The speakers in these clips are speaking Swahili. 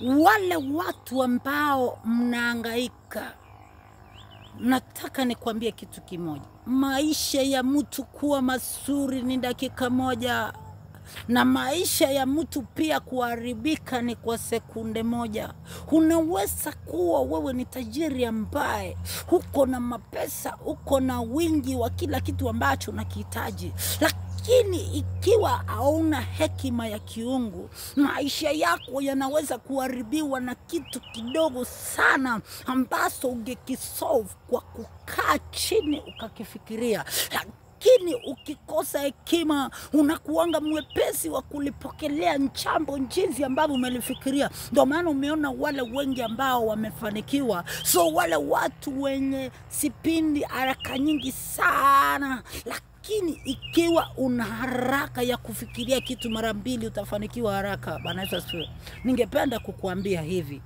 Wale watu ambao mnahangaika, nataka nikwambie kitu kimoja. Maisha ya mtu kuwa mazuri ni dakika moja, na maisha ya mtu pia kuharibika ni kwa sekunde moja. Unaweza kuwa wewe ni tajiri ambaye uko na mapesa, uko na wingi wa kila kitu ambacho unakihitaji, lakini ikiwa hauna hekima ya kiungu, maisha yako yanaweza kuharibiwa na kitu kidogo sana ambacho ungekisolve kwa kukaa chini ukakifikiria. Lakini ukikosa hekima, unakuanga mwepesi wa kulipokelea njambo jinsi ambavyo umelifikiria. Ndio maana umeona wale wengi ambao wamefanikiwa, so wale watu wenye sipindi haraka nyingi sana. Lakini ikiwa una haraka ya kufikiria kitu mara mbili, utafanikiwa haraka. Bwana Yesu asifiwe. Ningependa kukuambia hivi.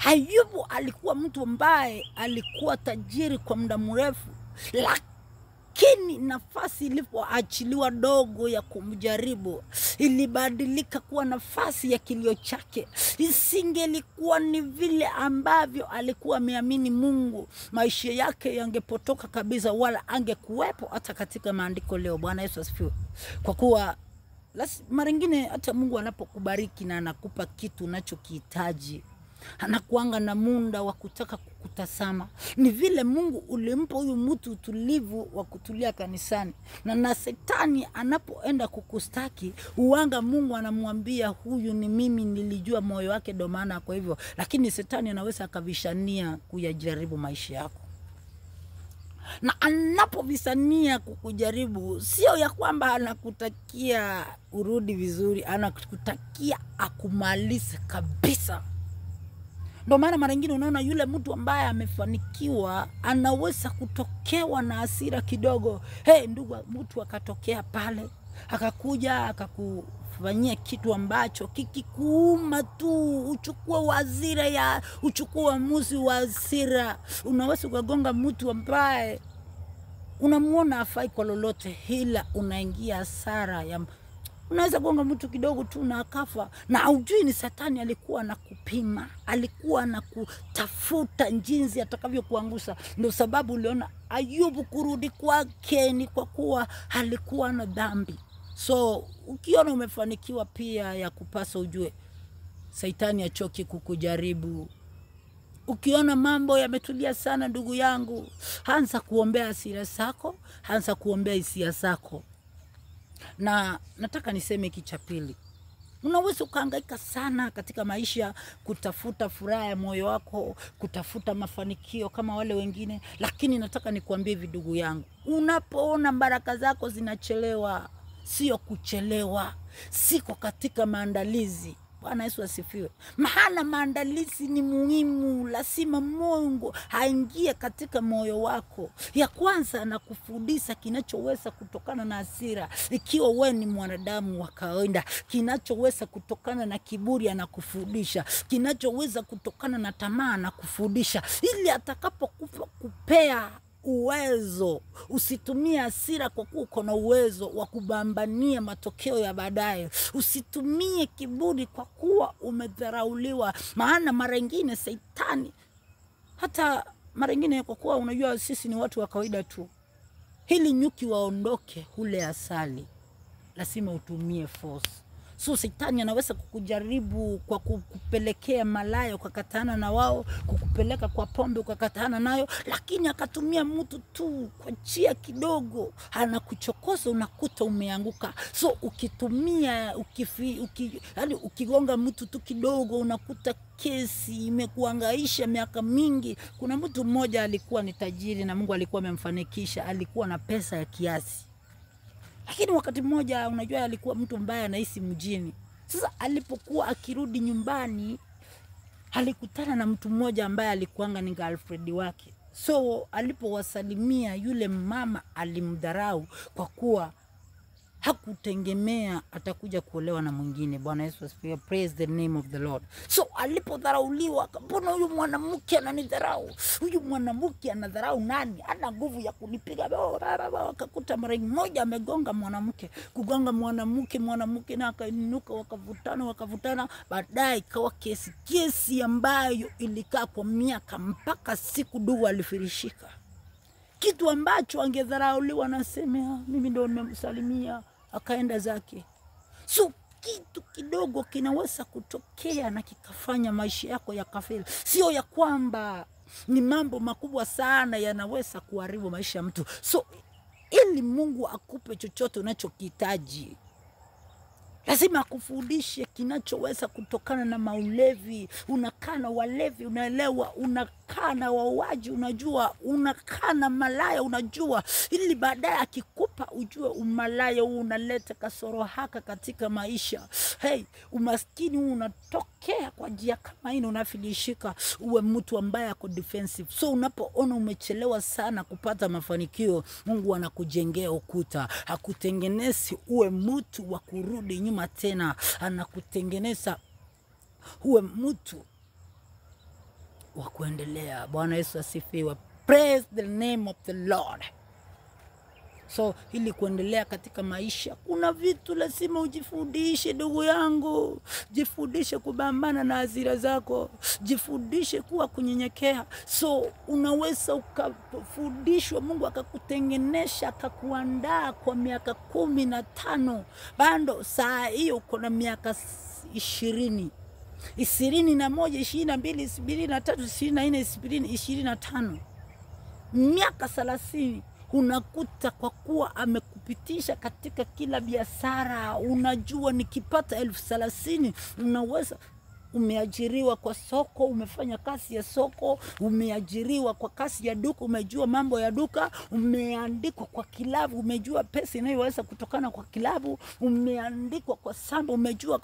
Ayubu alikuwa mtu ambaye alikuwa tajiri kwa muda mrefu, lakini nafasi ilipoachiliwa dogo ya kumjaribu, ilibadilika kuwa nafasi ya kilio chake. Isingelikuwa ni vile ambavyo alikuwa ameamini Mungu, maisha yake yangepotoka kabisa, wala angekuwepo hata katika maandiko leo. Bwana Yesu asifiwe. Kwa kuwa mara nyingine hata Mungu anapokubariki na anakupa kitu unachokihitaji, anakuanga na muda wa kutaka kukutazama. Ni vile Mungu ulimpa huyu mtu utulivu wa kutulia kanisani, na Shetani anapoenda kukustaki, uanga Mungu anamwambia huyu ni mimi, nilijua moyo wake, ndio maana kwa hivyo. Lakini Shetani anaweza akavishania kuyajaribu maisha yako, na anapovishania kukujaribu, sio ya kwamba anakutakia urudi vizuri, anakutakia akumalize kabisa. Ndio maana mara nyingine unaona yule mtu ambaye amefanikiwa anaweza kutokewa na hasira kidogo. Ndugu, mtu akatokea pale, akakuja akakufanyia kitu ambacho kikikuuma tu, uchukue hasira ya uchukue uamuzi wa hasira. Unaweza kugonga mtu ambaye unamuona afai kwa lolote, ila unaingia hasara ya unaweza gonga mtu kidogo tu na akafa, na hujui ni Shetani alikuwa anakupima, alikuwa anakutafuta jinsi atakavyokuangusha. Ndio sababu uliona Ayubu kurudi kwake ni kwa kuwa alikuwa na dhambi. So ukiona umefanikiwa pia, ya kupasa ujue Shetani achoki kukujaribu. Ukiona mambo yametulia sana, ndugu yangu, anza kuombea hasira zako, anza kuombea hisia zako. Na nataka niseme hiki cha pili. Unaweza ukahangaika sana katika maisha kutafuta furaha ya moyo wako, kutafuta mafanikio kama wale wengine, lakini nataka nikuambie hivi ndugu yangu, unapoona baraka zako zinachelewa, sio kuchelewa, siko katika maandalizi. Bwana Yesu asifiwe. Maana maandalizi ni muhimu, lazima Mungu aingie katika moyo wako. Ya kwanza anakufundisha kinachoweza kutokana na hasira, ikiwa wewe ni mwanadamu wa kawaida. Kinachoweza kutokana na kiburi anakufundisha, kinachoweza kutokana na tamaa anakufundisha, ili atakapokupa kupea uwezo usitumie hasira, kwa kuwa uko na uwezo wa kubambania matokeo ya baadaye. Usitumie kiburi kwa kuwa umedharauliwa. Maana mara nyingine Shetani, hata mara nyingine, kwa kuwa unajua sisi ni watu wa kawaida tu, hili nyuki waondoke ule asali, lazima utumie force. So Shetani anaweza kukujaribu kwa kukupelekea malaya ukakatana na wao, kukupeleka kwa pombe ukakatana nayo, lakini akatumia mtu tu kwa njia kidogo, anakuchokoza, unakuta umeanguka. So ukitumia ukigonga mtu tu kidogo, unakuta kesi imekuangaisha miaka mingi. Kuna mtu mmoja alikuwa ni tajiri na Mungu alikuwa amemfanikisha, alikuwa na pesa ya kiasi, lakini wakati mmoja, unajua, alikuwa mtu mbaya anaishi mjini. Sasa alipokuwa akirudi nyumbani, alikutana na mtu mmoja ambaye alikuanga ni girlfriend wake. So alipowasalimia, yule mama alimdharau kwa kuwa hakutegemea atakuja kuolewa na mwingine. Bwana Yesu asifiwe. Praise the name of the Lord. So alipodharauliwa, mbona huyu mwanamke ananidharau? Huyu mwanamke anadharau nani? Ana nguvu ya kunipiga. Akakuta mara moja amegonga mwanamke, kugonga mwanamke na akainuka, wakavutana. Baadaye ikawa kesi ambayo ilikaa kwa miaka mpaka siku ndugu alifirishika. Kitu ambacho angedharauliwa nasema mimi ndo nimemsalimia, akaenda zake. So kitu kidogo kinaweza kutokea na kikafanya maisha yako yakafeli. Sio ya kwamba ni mambo makubwa sana yanaweza kuharibu maisha ya mtu. So ili Mungu akupe chochote unachokihitaji, lazima akufundishe kinachoweza kutokana na maulevi. Unakaa na walevi, unaelewa. Unakaa na wauaji, unajua. Unakaa na malaya, unajua. Ili baadaye akikupa ujue umalaya huu unaleta kasoro haka katika maisha. Hey, umaskini huu unatokea kwa njia kama hii, unafilishika. Uwe mtu ambaye ako defensive. So unapoona umechelewa sana kupata mafanikio, Mungu anakujengea ukuta. Hakutengenezi uwe mtu wa kurudi nyuma tena, anakutengeneza uwe mtu wa kuendelea. Bwana Yesu asifiwe. Praise the name of the Lord. So ili kuendelea katika maisha, kuna vitu lazima ujifundishe ndugu yangu. Jifundishe kubambana na hasira zako. Jifundishe kuwa kunyenyekea. So unaweza ukafundishwa, Mungu akakutengenesha, akakuandaa kwa miaka 15. Bado saa hiyo uko na miaka 20. 21, 22, 23, 24, 25. Miaka 30. Unakuta kwa kuwa amekupitisha katika kila biashara. Unajua nikipata 30,000 unaweza. Umeajiriwa kwa soko, umefanya kazi ya soko. Umeajiriwa kwa kazi ya duka, umejua mambo ya duka. Umeandikwa kwa kilabu, umejua pesa inayoweza kutokana kwa kilabu. Umeandikwa kwa samba, umejua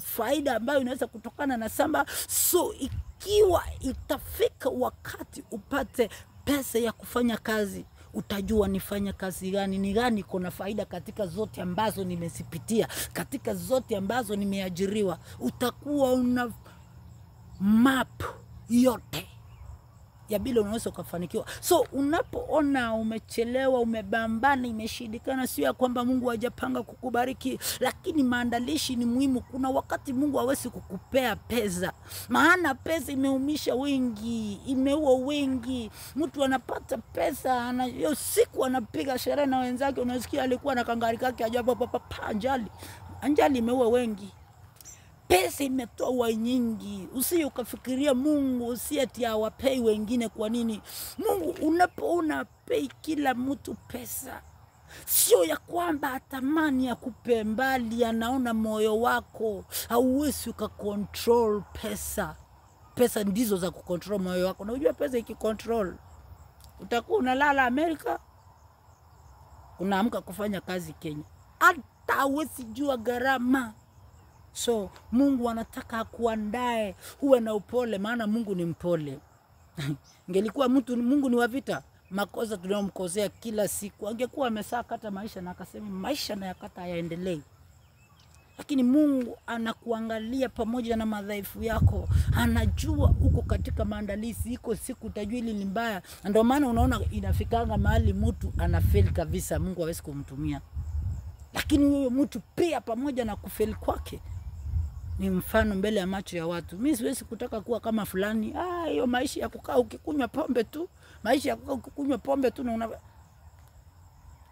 faida ambayo inaweza kutokana na samba. So ikiwa itafika wakati upate pesa ya kufanya kazi, utajua nifanya kazi gani, ni gani kuna faida katika zote ambazo nimezipitia, katika zote ambazo nimeajiriwa. Utakuwa una map yote ya bila unaweza kufanikiwa. So unapoona umechelewa, umebambana, imeshindikana, sio ya kwamba Mungu hajapanga kukubariki, lakini maandalishi ni muhimu. Kuna wakati Mungu hawezi kukupea pesa, maana pesa imeumisha wengi, imeua wengi. Mtu anapata pesa, hiyo siku anapiga sherehe na wenzake, unasikia alikuwa na kangari kake ajabu anjali imeua wengi. Pesa imetoa wa nyingi. Usije ukafikiria Mungu usieti hawapei wengine. Kwa nini? Mungu unapoona pei kila mtu pesa, sio ya kwamba atamani ya kupe mbali, anaona moyo wako. Hauwezi ukakontrol pesa. Pesa ndizo za kukontrol moyo wako. Na unajua pesa ikikontrol, utakuwa unalala Amerika, unaamka kufanya kazi Kenya. Hata hauwezi jua gharama. So Mungu anataka kuandae uwe na upole, maana Mungu ni mpole. Ingelikuwa Mungu ni wa vita, makosa tunayomkosea kila siku, angekuwa amesaa kata maisha na akasema maisha na yakata yaendelee. Lakini Mungu anakuangalia pamoja na madhaifu yako. Anajua uko katika maandalizi, iko siku utajua hili ni mbaya. Ndio maana unaona inafikanga mahali mtu anafeli kabisa, Mungu hawezi kumtumia. Lakini huyo mtu pia pamoja na kufeli kwake ni mfano mbele ya macho ya watu. Mimi siwezi kutaka kuwa kama fulani. Hiyo maisha ya kukaa ukikunywa pombe tu. Maisha ya kukaa ukikunywa pombe tu na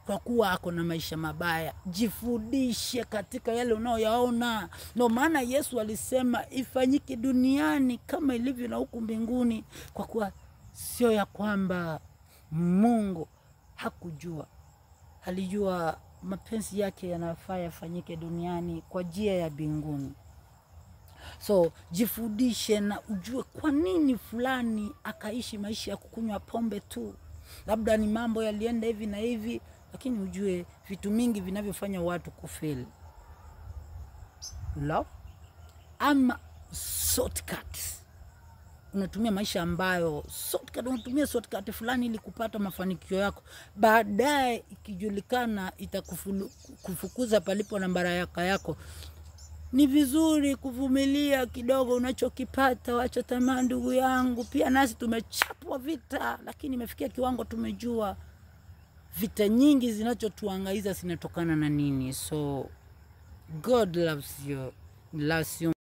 kwa kuwa ako na maisha mabaya. Jifundishe katika yale unayoyaona. Ndio maana Yesu alisema ifanyike duniani kama ilivyo na huku mbinguni. Kwa kuwa sio ya kwamba Mungu hakujua. Alijua mapenzi yake yanafaa yafanyike duniani kwa njia ya mbinguni. So jifundishe na ujue kwa nini fulani akaishi maisha ya kukunywa pombe tu. Labda ni mambo yalienda hivi na hivi, lakini ujue vitu mingi vinavyofanya watu kufeli. Love ama shortcut. unatumia maisha ambayo unatumia shortcut fulani ili kupata mafanikio yako, baadaye ikijulikana itakufukuza palipo na baraka yako. Ni vizuri kuvumilia kidogo unachokipata. Wacha tamaa ndugu yangu. Pia nasi tumechapwa vita, lakini imefikia kiwango tumejua vita nyingi zinachotuangaiza zinatokana na nini. So God loves you.